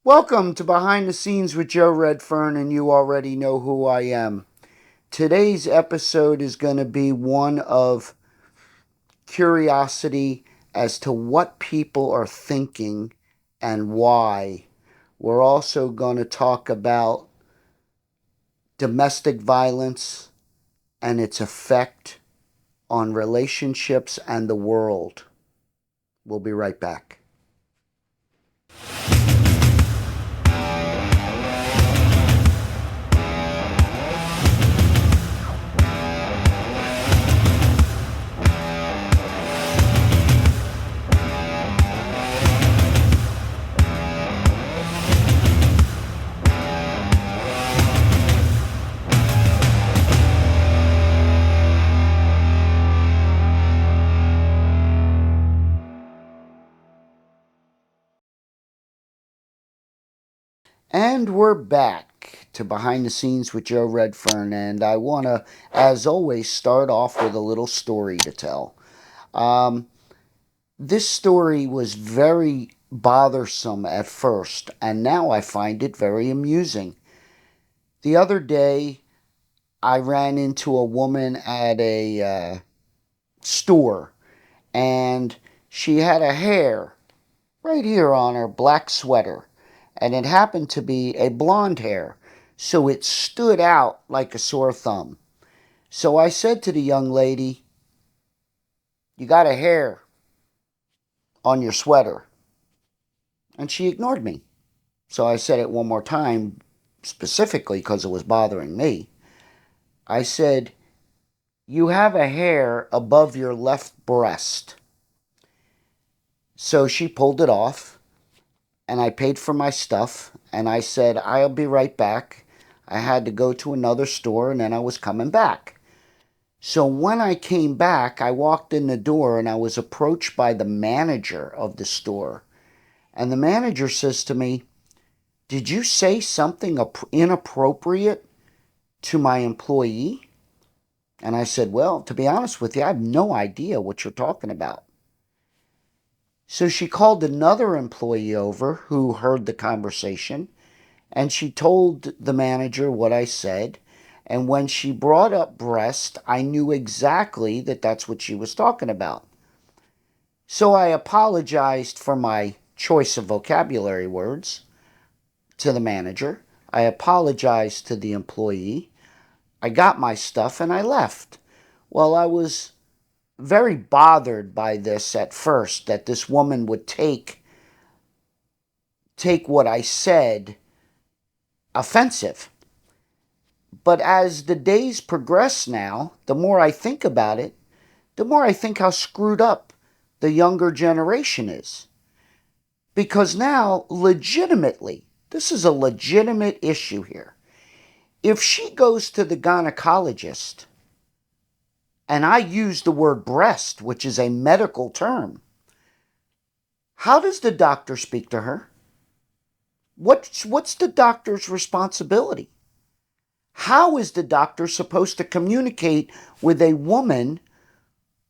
Welcome to Behind the Scenes with Joe Redfern, and you already know who I am. Today's episode is going to be one of curiosity as to what people are thinking and why. We're also going to talk about domestic violence and its effect on relationships and the world. We'll be right back. And we're back to Behind the Scenes with Joe Redfern, and I want to, as always, start off with a little story to tell. Um, this story was very bothersome at first, and now I find it very amusing. The other day, I ran into a woman at a store, and she had a hair right here on her black sweater, and it happened to be a blonde hair, so it stood out like a sore thumb. So I said to the young lady, "You got a hair on your sweater." And she ignored me. So I said it one more time, specifically because it was bothering me. I said, "You have a hair above your left breast." So she pulled it off, and I paid for my stuff, and I said, "I'll be right back." I had to go to another store, and then I was coming back. So when I came back, I walked in the door, and I was approached by the manager of the store. And the manager says to me, "Did you say something inappropriate to my employee?" And I said, "Well, to be honest with you, I have no idea what you're talking about." So she called another employee over who heard the conversation, and she told the manager what I said. And when she brought up breast, I knew exactly that that's what she was talking about. So I apologized for my choice of vocabulary words to the manager. I apologized to the employee. I got my stuff and I left. Well, I was very bothered by this at first, that this woman would take what I said offensive. But as the days progress now, the more I think about it, the more I think how screwed up the younger generation is. Because now, legitimately, this is a legitimate issue here. If she goes to the gynecologist, and I use the word breast, which is a medical term, how does the doctor speak to her? What's the doctor's responsibility? How is the doctor supposed to communicate with a woman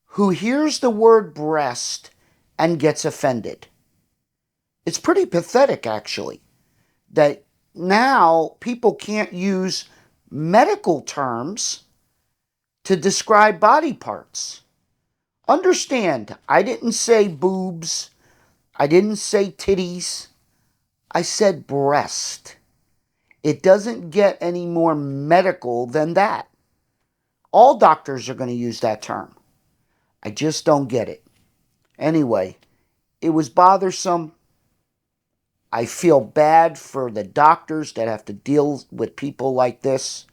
who hears the word breast and gets offended? It's pretty pathetic, actually, that now people can't use medical terms to describe body parts. Understand, I didn't say boobs. I didn't say titties. I said breast. It doesn't get any more medical than that. All doctors are going to use that term. I just don't get it. Anyway, it was bothersome. I feel bad for the doctors that have to deal with people like this.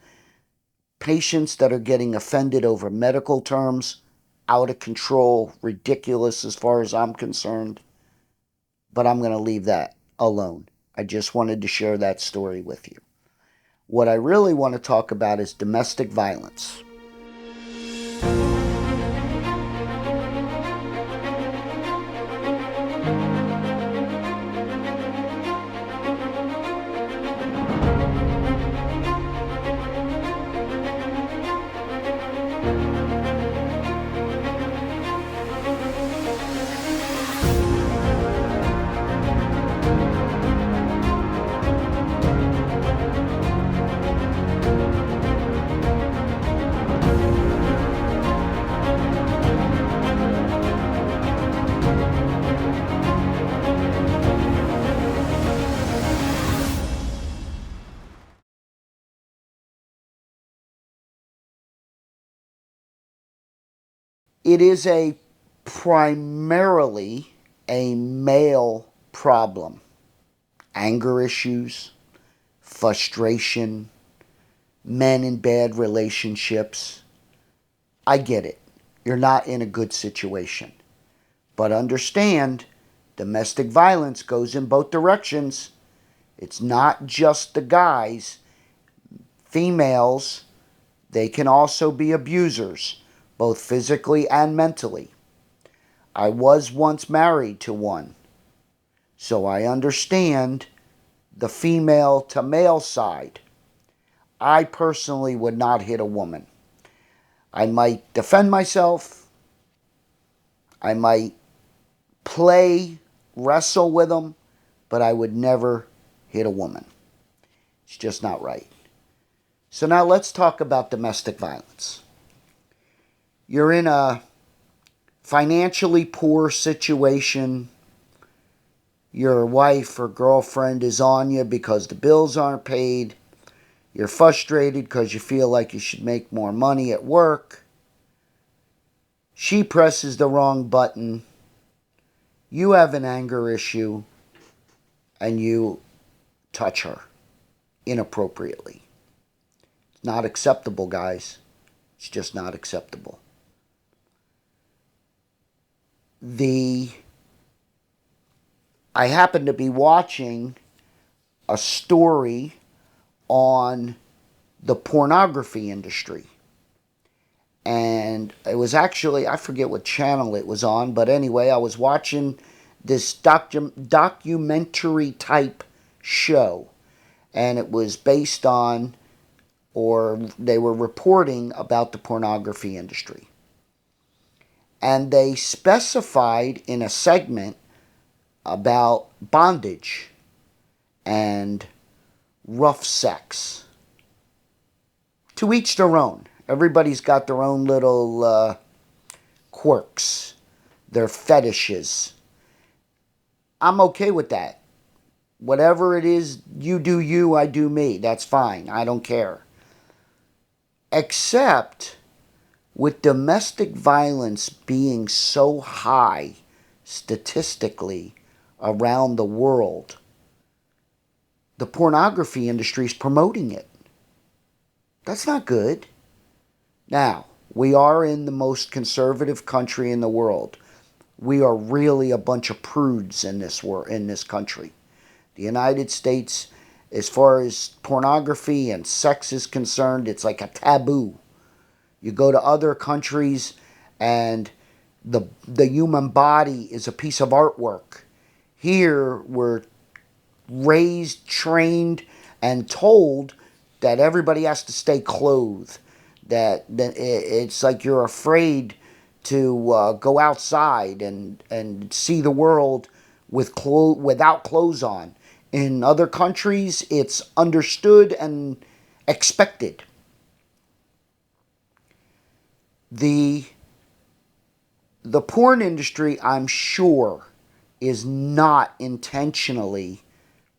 Patients that are getting offended over medical terms. Out of control, ridiculous as far as I'm concerned. But I'm going to leave that alone. I just wanted to share that story with you. What I really want to talk about is domestic violence. It is a primarily a male problem. Anger issues, frustration, men in bad relationships. I get it. You're not in a good situation. But understand, domestic violence goes in both directions. It's not just the guys. Females, they can also be abusers, both physically and mentally. I was once married to one, so I understand the female to male side. I personally would not hit a woman. I might defend myself. I might wrestle with them, but I would never hit a woman. It's just not right. So now let's talk about domestic violence. You're in a financially poor situation. Your wife or girlfriend is on you because the bills aren't paid. You're frustrated because you feel like you should make more money at work. She presses the wrong button. You have an anger issue and you touch her inappropriately. It's not acceptable, guys. It's just not acceptable. I happen to be watching a story on the pornography industry. And it was actually, I forget what channel it was on, but anyway, I was watching this documentary type show. And it was based on, or they were reporting about the pornography industry. And they specified in a segment about bondage and rough sex. To each their own. Everybody's got their own little quirks, their fetishes. I'm okay with that. Whatever it is, you do you, I do me. That's fine. I don't care. Except with domestic violence being so high statistically around the world, the pornography industry is promoting it. That's not good. Now, we are in the most conservative country in the world. We are really a bunch of prudes in this country. The United States, as far as pornography and sex is concerned, it's like a taboo. You go to other countries and the human body is a piece of artwork. Here, we're raised, trained, and told that everybody has to stay clothed. That it's like you're afraid to go outside and see the world without clothes on. In other countries, it's understood and expected. The porn industry, I'm sure, is not intentionally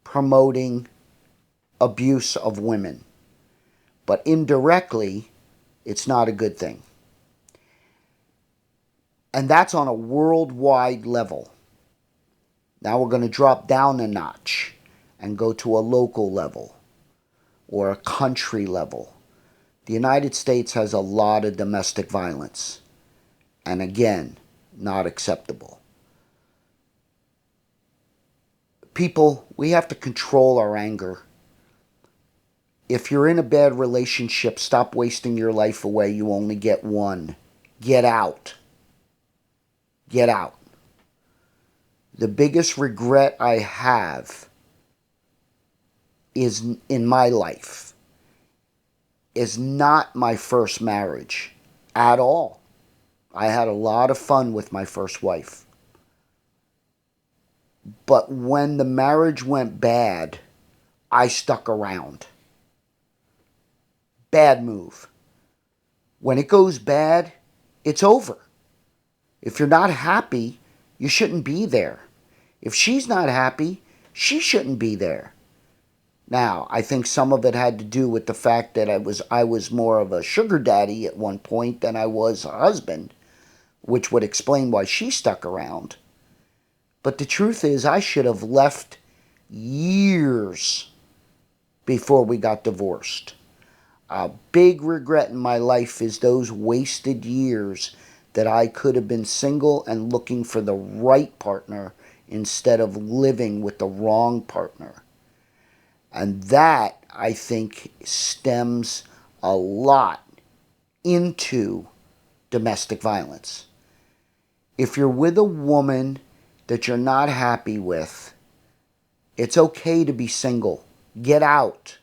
promoting abuse of women. But indirectly, it's not a good thing. And that's on a worldwide level. Now we're going to drop down a notch and go to a local level or a country level. The United States has a lot of domestic violence. And again, not acceptable. People, we have to control our anger. If you're in a bad relationship, stop wasting your life away. You only get one. Get out. Get out. The biggest regret I have is in my life is not my first marriage at all. I had a lot of fun with my first wife. But when the marriage went bad, I stuck around. Bad move. When it goes bad, it's over. If you're not happy, you shouldn't be there. If she's not happy, she shouldn't be there. Now, I think some of it had to do with the fact that I was more of a sugar daddy at one point than I was a husband. which would explain why she stuck around. But the truth is, I should have left years before we got divorced. A big regret in my life is those wasted years that I could have been single and looking for the right partner instead of living with the wrong partner. And that, I think, stems a lot into domestic violence. If you're with a woman that you're not happy with, it's okay to be single. Get out.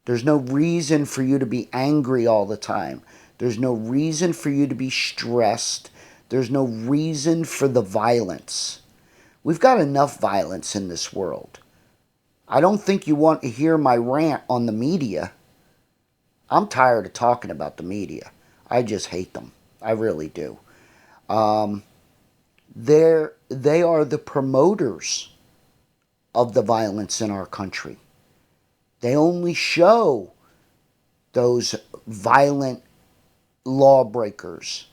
There's no reason for you to be angry all the time. There's no reason for you to be stressed. There's no reason for the violence. We've got enough violence in this world. I don't think you want to hear my rant on the media. I'm tired of talking about the media. I just hate them. I really do. They are the promoters of the violence in our country. They only show those violent lawbreakers.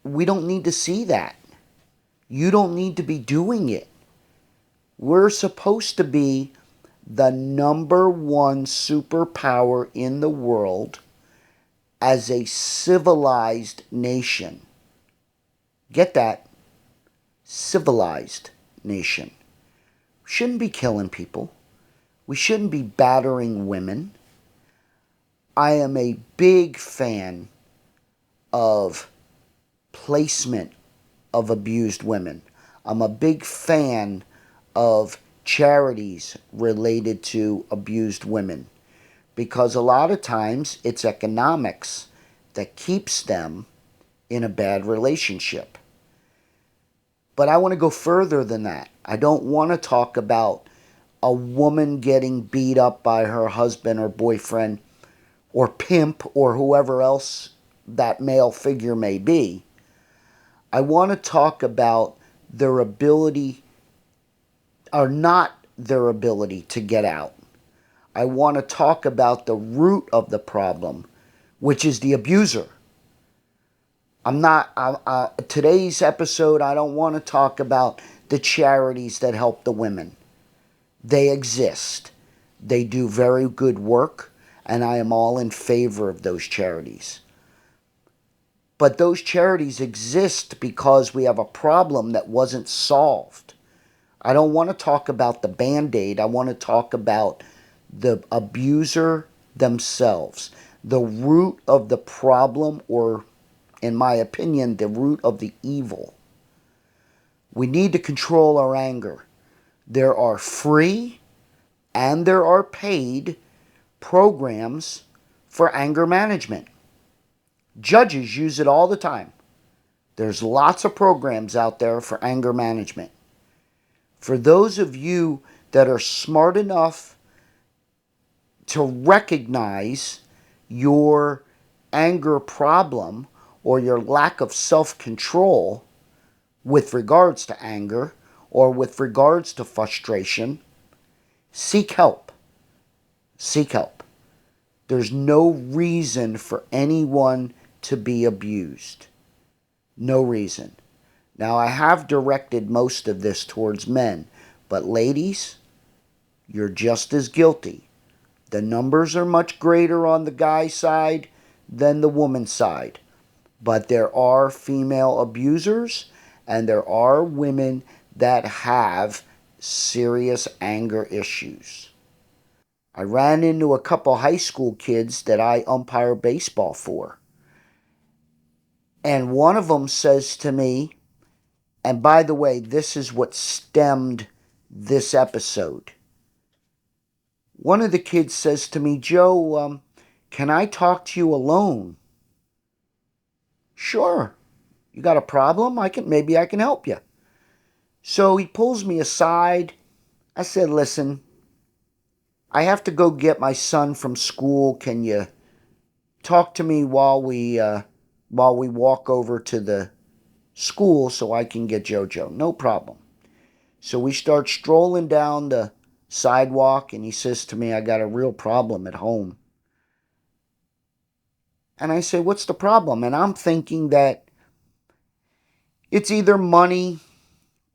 We don't need to see that. You don't need to be doing it. We're supposed to be the number one superpower in the world as a civilized nation. Get that? Civilized nation. We shouldn't be killing people. We shouldn't be battering women. I am a big fan of placement of abused women. I'm a big fan of charities related to abused women because a lot of times it's economics that keeps them in a bad relationship. But I want to go further than that. I don't want to talk about a woman getting beat up by her husband or boyfriend or pimp or whoever else that male figure may be. I want to talk about their ability or not their ability to get out. I want to talk about the root of the problem, which is the abuser. Today's episode, I don't want to talk about the charities that help the women. They exist. They do very good work, and I am all in favor of those charities. But those charities exist because we have a problem that wasn't solved. I don't want to talk about the Band-Aid. I want to talk about the abuser themselves. The root of the problem, or in my opinion, the root of the evil. We need to control our anger. There are free and there are paid programs for anger management. Judges use it all the time. There's lots of programs out there for anger management. For those of you that are smart enough to recognize your anger problem or your lack of self-control with regards to anger or with regards to frustration, seek help. Seek help. There's no reason for anyone to be abused. No reason. Now, I have directed most of this towards men, but ladies, you're just as guilty. The numbers are much greater on the guy side than the woman side. But there are female abusers and there are women that have serious anger issues. I ran into a couple high school kids that I umpire baseball for. And one of them says to me, and by the way, this is what stemmed this episode. One of the kids says to me, Joe, can I talk to you alone? Sure. You got a problem? Maybe I can help you. So he pulls me aside. I said, listen, I have to go get my son from school. Can you talk to me while we walk over to the school so I can get JoJo? No problem. So we start strolling down the sidewalk and he says to me, I got a real problem at home. And I say, what's the problem? And I'm thinking that It's either money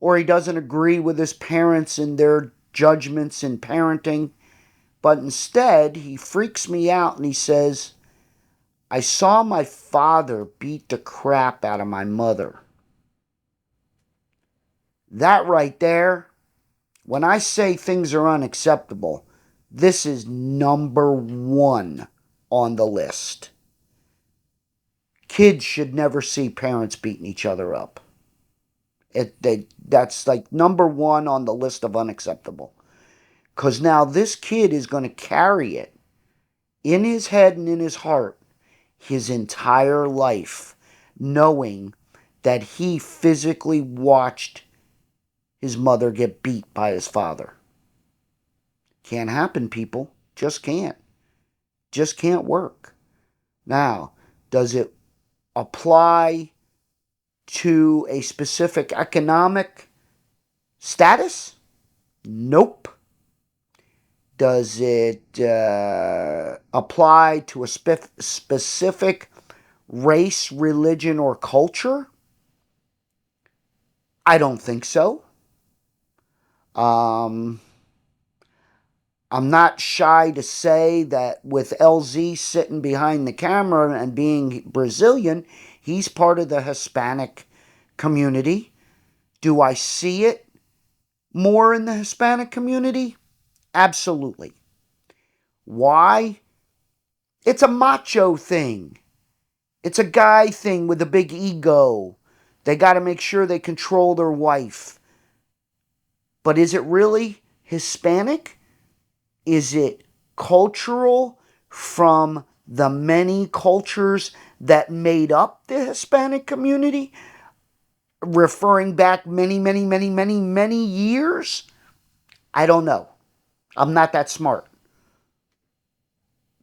or he doesn't agree with his parents and their judgments in parenting. But instead, he freaks me out and he says, I saw my father beat the crap out of my mother. That right there, when I say things are unacceptable, this is number one on the list. Kids should never see parents beating each other up. That's like number one on the list of unacceptable. Because now this kid is going to carry it in his head and in his heart his entire life, knowing that he physically watched his mother get beat by his father. Can't happen, people. Just can't. Just can't work. Now, does it apply to a specific economic status? Nope. Does it apply to a specific race, religion, or culture? I don't think so. I'm not shy to say that with LZ sitting behind the camera and being Brazilian, he's part of the Hispanic community. Do I see it more in the Hispanic community? Absolutely. Why? It's a macho thing. It's a guy thing with a big ego. They got to make sure they control their wife. But is it really Hispanic? Is it cultural from the many cultures that made up the Hispanic community? Referring back many, many, many, many, many years? I don't know. I'm not that smart.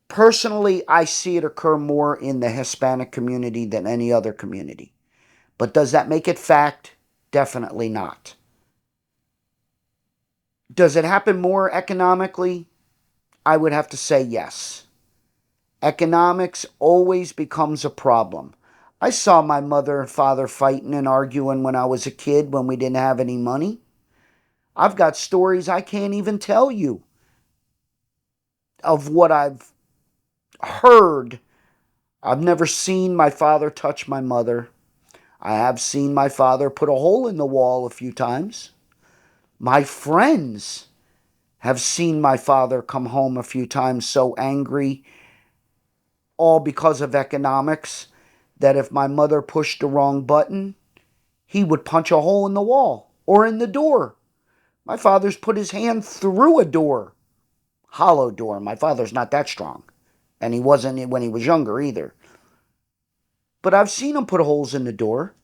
Personally, I see it occur more in the Hispanic community than any other community. But does that make it fact? Definitely not. Does it happen more economically? I would have to say yes. Economics always becomes a problem. I saw my mother and father fighting and arguing when I was a kid when we didn't have any money. I've got stories I can't even tell you of what I've heard. I've never seen my father touch my mother. I have seen my father put a hole in the wall a few times. My friends have seen my father come home a few times so angry, all because of economics, that if my mother pushed the wrong button, he would punch a hole in the wall or in the door. My father's put his hand through a door, hollow door. My father's not that strong, and he wasn't when he was younger either. But I've seen him put holes in the door,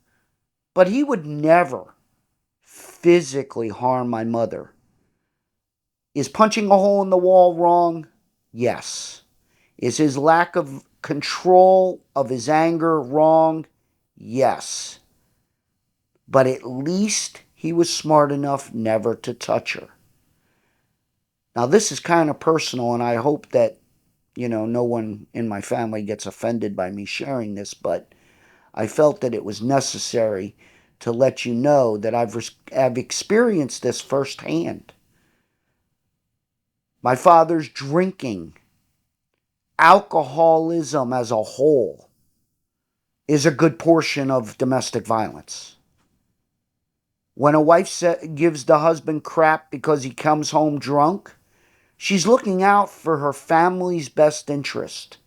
but he would never physically harm my mother. Is punching a hole in the wall wrong? Yes. Is his lack of control of his anger wrong? Yes. But at least he was smart enough never to touch her. Now, this is kind of personal, and I hope that, no one in my family gets offended by me sharing this, but I felt that it was necessary to let you know that I've experienced this firsthand. My father's drinking, alcoholism as a whole, is a good portion of domestic violence. When a wife gives the husband crap because he comes home drunk, she's looking out for her family's best interest.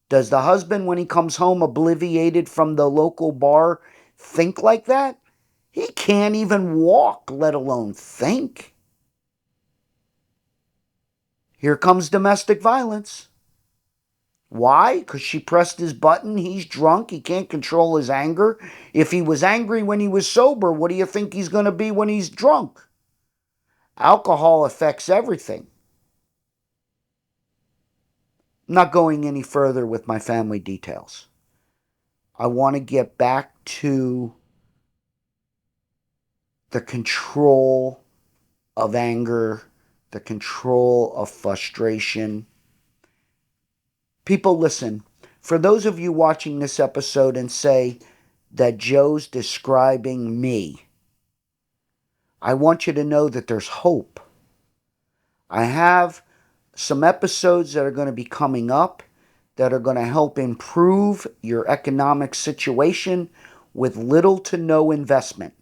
Does the husband, when he comes home obliviated from the local bar, think like that? He can't even walk, let alone think. Here comes domestic violence. Why? Because she pressed his button. He's drunk. He can't control his anger. If he was angry when he was sober, what do you think he's going to be when he's drunk? Alcohol affects everything. I'm not going any further with my family details. I want to get back to the control of anger, the control of frustration. People, listen. For those of you watching this episode and say, that Joe's describing me. I want you to know that there's hope. I have some episodes that are going to be coming up that are going to help improve your economic situation with little to no investment.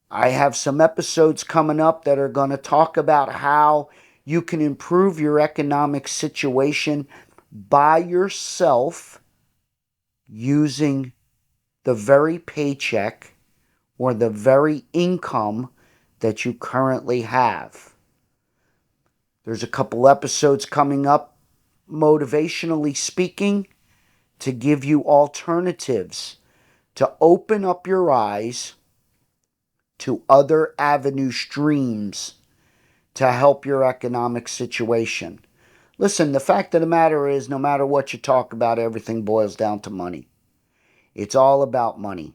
I have some episodes coming up that are going to talk about how you can improve your economic situation by yourself using the very paycheck or the very income that you currently have. There's a couple episodes coming up, motivationally speaking, to give you alternatives, to open up your eyes to other avenue streams to help your economic situation. Listen, the fact of the matter is, no matter what you talk about, everything boils down to money. It's all about money.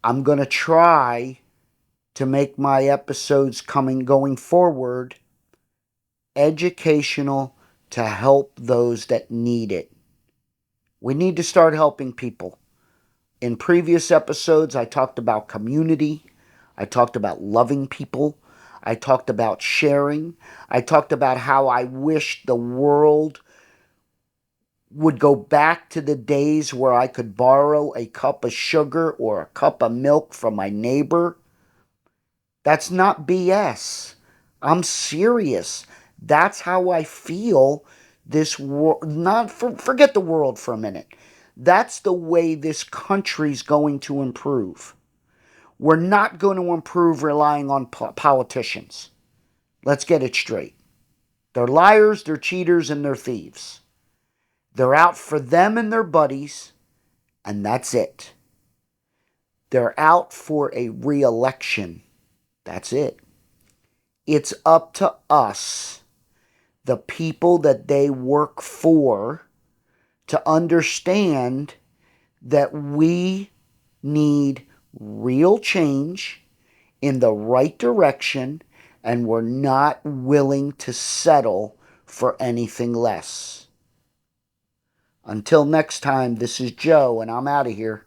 I'm going to try to make my episodes going forward educational to help those that need it. We need to start helping people. In previous episodes, I talked about community. I talked about loving people. I talked about sharing. I talked about how I wish the world would go back to the days where I could borrow a cup of sugar or a cup of milk from my neighbor. That's not BS. I'm serious. That's how I feel this world. Forget the world for a minute. That's the way this country's going to improve. We're not going to improve relying on politicians. Let's get it straight. They're liars, they're cheaters, and they're thieves. They're out for them and their buddies, and that's it. They're out for a re-election. That's it. It's up to us, the people that they work for, to understand that we need real change in the right direction, and we're not willing to settle for anything less. Until next time, this is Joe, and I'm out of here.